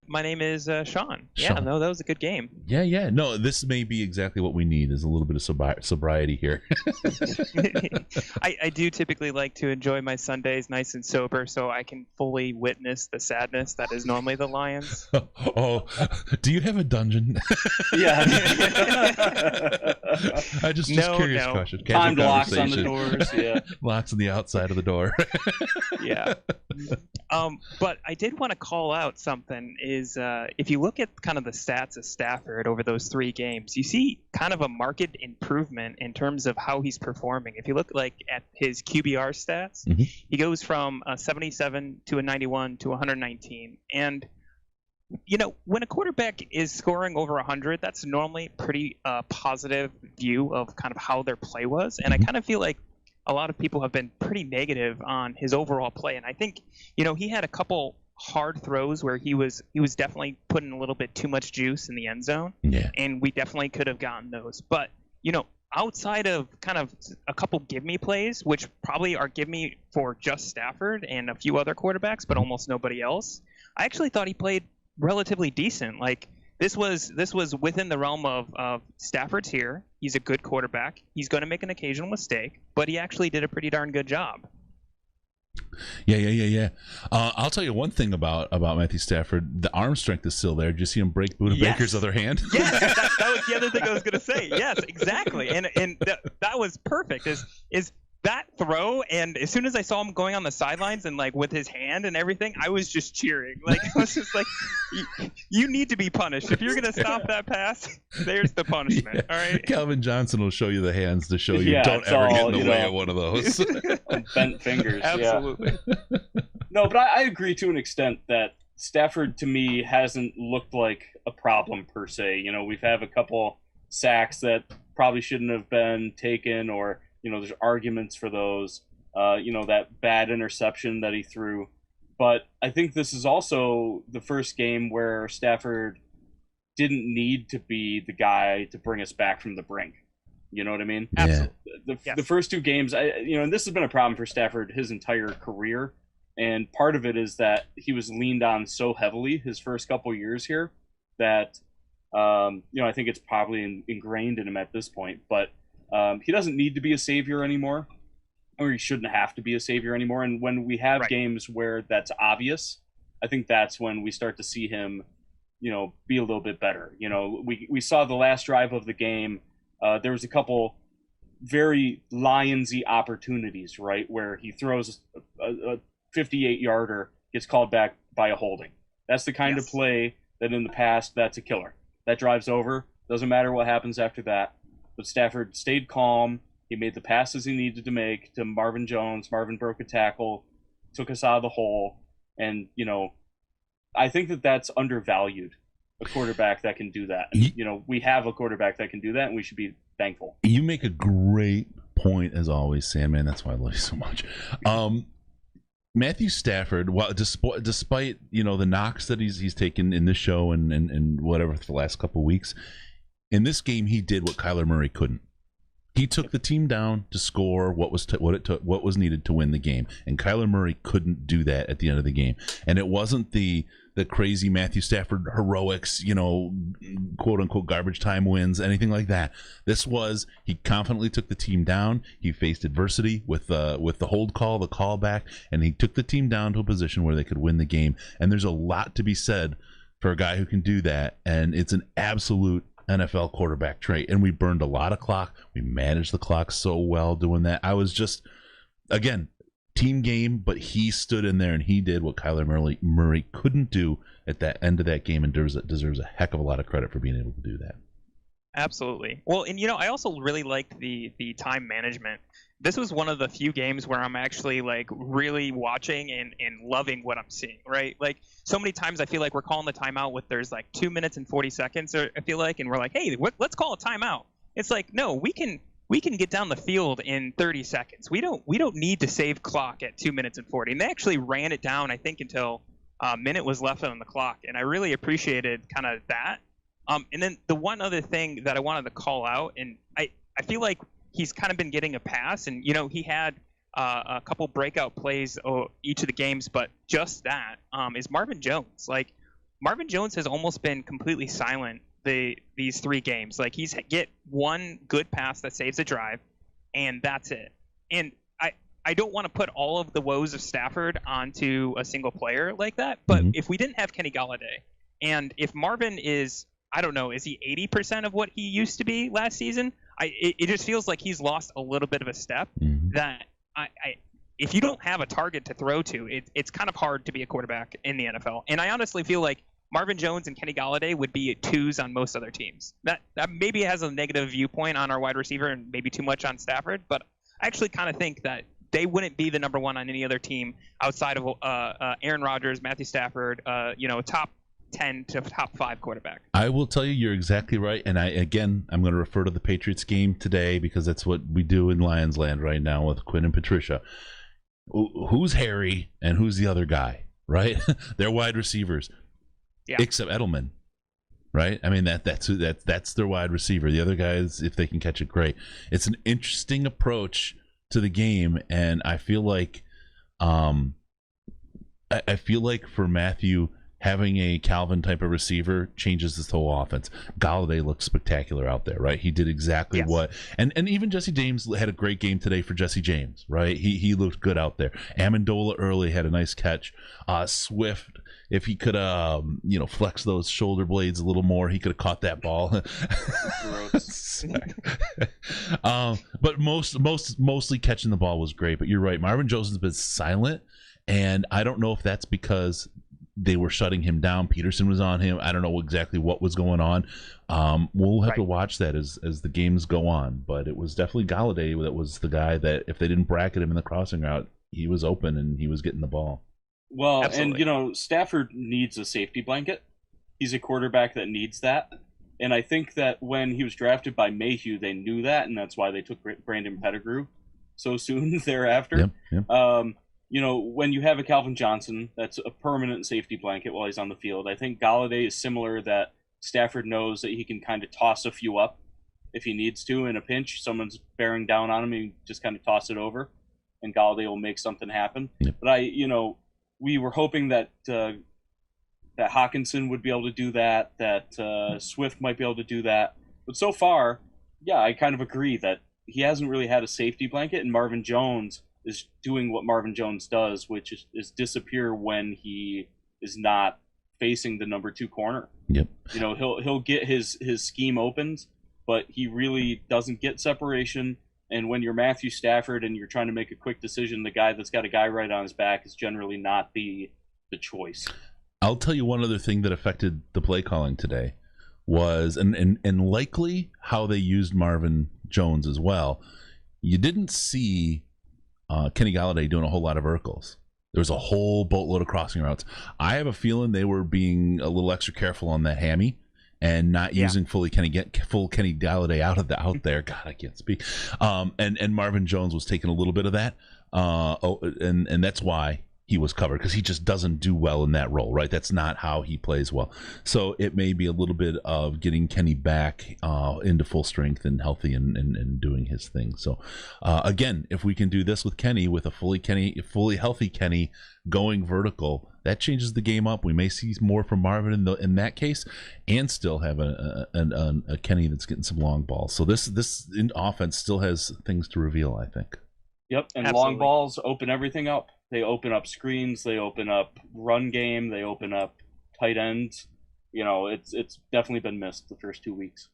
My name is Sean. Yeah, Sean. no, that was a good game. Yeah. No, this may be exactly what we need is a little bit of sobriety here. I do typically like to enjoy my Sundays nice and sober so I can fully witness the sadness that is normally the Lions. Oh, do you have a dungeon? Yeah. I just No, curious no. question. Casual Timed locks on the conversation. doors. Yeah. Locks on the outside of the door. Yeah. But I did want to call out something is if you look at kind of the stats of Stafford over those 3 games, you see kind of a marked improvement in terms of how he's performing. If you look like at his QBR stats, he goes from a 77 to a 91 to 119. And, you know, when a quarterback is scoring over 100, that's normally pretty positive view of kind of how their play was. And I kind of feel like a lot of people have been pretty negative on his overall play. And I think, you know, he had a couple hard throws where he was definitely putting a little bit too much juice in the end zone. Yeah. And we definitely could have gotten those. But, you know, outside of kind of a couple give me plays, which probably are give me for just Stafford and a few other quarterbacks, but almost nobody else, I actually thought he played relatively decent. Like, this was within the realm of Stafford's here. He's a good quarterback. He's going to make an occasional mistake, but he actually did a pretty darn good job. Yeah. I'll tell you one thing about Matthew Stafford. The arm strength is still there. Did you see him break Buda Yes. Baker's other hand? Yes, that was the other thing I was going to say. Yes, exactly. And that was perfect. Is that throw, and as soon as I saw him going on the sidelines and like with his hand and everything, I was just cheering. Like, I was just like, you need to be punished. If you're going to stop that pass, there's the punishment. Yeah. All right. Calvin Johnson will show you the hands to show you Yeah, don't it's ever get all, in the you way know. of one of those. Bent fingers. Absolutely. Yeah. No, but I agree to an extent that Stafford, to me, hasn't looked like a problem per se. You know, we've had a couple sacks that probably shouldn't have been taken, or, you know, there's arguments for those. You know, that bad interception that he threw. But I think this is also the first game where Stafford didn't need to be the guy to bring us back from the brink. You know what I mean? Yeah. The first 2 games, and this has been a problem for Stafford his entire career. And part of it is that he was leaned on so heavily his first couple years here that, you know, I think it's probably ingrained in him at this point. But he doesn't need to be a savior anymore, or he shouldn't have to be a savior anymore. And when we have games where that's obvious, I think that's when we start to see him, you know, be a little bit better. You know, we saw the last drive of the game. There was a couple very Lions-y opportunities, right, where he throws a 58-yarder, gets called back by a holding. That's the kind of play that in the past, that's a killer. That drive's over. Doesn't matter what happens after that. But Stafford stayed calm. He made the passes he needed to make to Marvin Jones. Marvin broke a tackle, took us out of the hole. And, you know, I think that that's undervalued, a quarterback that can do that. And, you know, we have a quarterback that can do that, and we should be thankful. You make a great point, as always, Sandman. That's why I love you so much. Matthew Stafford, well, despite you know the knocks that he's taken in this show and whatever for the last couple of weeks, in this game he did what Kyler Murray couldn't. He took the team down to score what was needed to win the game, and Kyler Murray couldn't do that at the end of the game. And it wasn't the crazy Matthew Stafford heroics, you know, quote unquote garbage time wins, anything like that. This was he confidently took the team down. He faced adversity with the hold call, the callback, and he took the team down to a position where they could win the game. And there's a lot to be said for a guy who can do that, and it's an absolute NFL quarterback trait. And we burned a lot of clock. We managed the clock so well doing that. I was just, again, team game, but he stood in there and he did what Kyler Murray couldn't do at that end of that game, and deserves a heck of a lot of credit for being able to do that. Absolutely. Well, and you know, I also really liked the time management. This was one of the few games where I'm actually like really watching and loving what I'm seeing, right? Like so many times I feel like we're calling the timeout with there's like 2 minutes and 40 seconds, or I feel like, and we're like, hey, let's call a timeout. It's like, no, we can get down the field in 30 seconds. We don't need to save clock at 2 minutes and 40. And they actually ran it down, I think, until a minute was left on the clock. And I really appreciated kind of that. And then the one other thing that I wanted to call out, and I feel like he's kind of been getting a pass, and, you know, he had a couple breakout plays each of the games, but just that is Marvin Jones. Like, Marvin Jones has almost been completely silent these 3 games. Like, he's get one good pass that saves a drive, and that's it. And I don't want to put all of the woes of Stafford onto a single player like that, but if we didn't have Kenny Golladay, and if Marvin is, I don't know, is he 80% of what he used to be last season? It just feels like he's lost a little bit of a step. That if you don't have a target to throw to, it's kind of hard to be a quarterback in the NFL. And I honestly feel like Marvin Jones and Kenny Golladay would be 2s on most other teams. That maybe has a negative viewpoint on our wide receiver and maybe too much on Stafford, but I actually kind of think that they wouldn't be the number 1 on any other team outside of Aaron Rodgers, Matthew Stafford, top 10 to top 5 quarterback. I will tell you, you're exactly right. And I'm going to refer to the Patriots game today because that's what we do in Lions Land right now with Quinn and Patricia. Who's Harry and who's the other guy, right? They're wide receivers, except Edelman, right? I mean, that's their wide receiver. The other guys, if they can catch it, great. It's an interesting approach to the game, and I feel like, for Matthew, having a Calvin type of receiver changes this whole offense. Golladay looks spectacular out there, right? He did exactly what, and even Jesse James had a great game today for Jesse James, right? He looked good out there. Amendola early had a nice catch. Swift, if he could flex those shoulder blades a little more, he could have caught that ball. But mostly catching the ball was great. But you're right, Marvin Jones has been silent, and I don't know if that's because they were shutting him down. Peterson was on him. I don't know exactly what was going on. We'll have to watch that as the games go on. But it was definitely Golladay that was the guy that if they didn't bracket him in the crossing route, he was open and he was getting the ball. Well, Absolutely. and Stafford needs a safety blanket. He's a quarterback that needs that. And I think that when he was drafted by Mayhew, they knew that, and that's why they took Brandon Pettigrew so soon thereafter. Yep. When you have a Calvin Johnson, that's a permanent safety blanket while he's on the field. I think Golladay is similar, that Stafford knows that he can kind of toss a few up if he needs to in a pinch. Someone's bearing down on him, he just kind of toss it over, and Golladay will make something happen. Yep. But we were hoping that that Hawkinson would be able to do that, that Swift might be able to do that. But so far, I kind of agree that he hasn't really had a safety blanket, and Marvin Jones is doing what Marvin Jones does, which is disappear when he is not facing the number 2 corner. Yep. He'll get his scheme opened, but he really doesn't get separation. And when you're Matthew Stafford and you're trying to make a quick decision, the guy that's got a guy right on his back is generally not the choice. I'll tell you one other thing that affected the play calling today was, and likely how they used Marvin Jones as well. You didn't see Kenny Golladay doing a whole lot of verticals. There was a whole boatload of crossing routes. I have a feeling they were being a little extra careful on that hammy and not using full Kenny Golladay out there. God, I can't speak. And Marvin Jones was taking a little bit of that. And that's why he was covered, because he just doesn't do well in that role, right? That's not how he plays well. So it may be a little bit of getting Kenny back into full strength and healthy and doing his thing. So again, if we can do this with Kenny, with a fully healthy Kenny going vertical, that changes the game up. We may see more from Marvin in that case, and still have a Kenny that's getting some long balls. So this offense still has things to reveal, I think. Yep, and Absolutely. long balls open everything up. They open up screens, they open up run game, they open up tight ends. It's definitely been missed the first 2 weeks.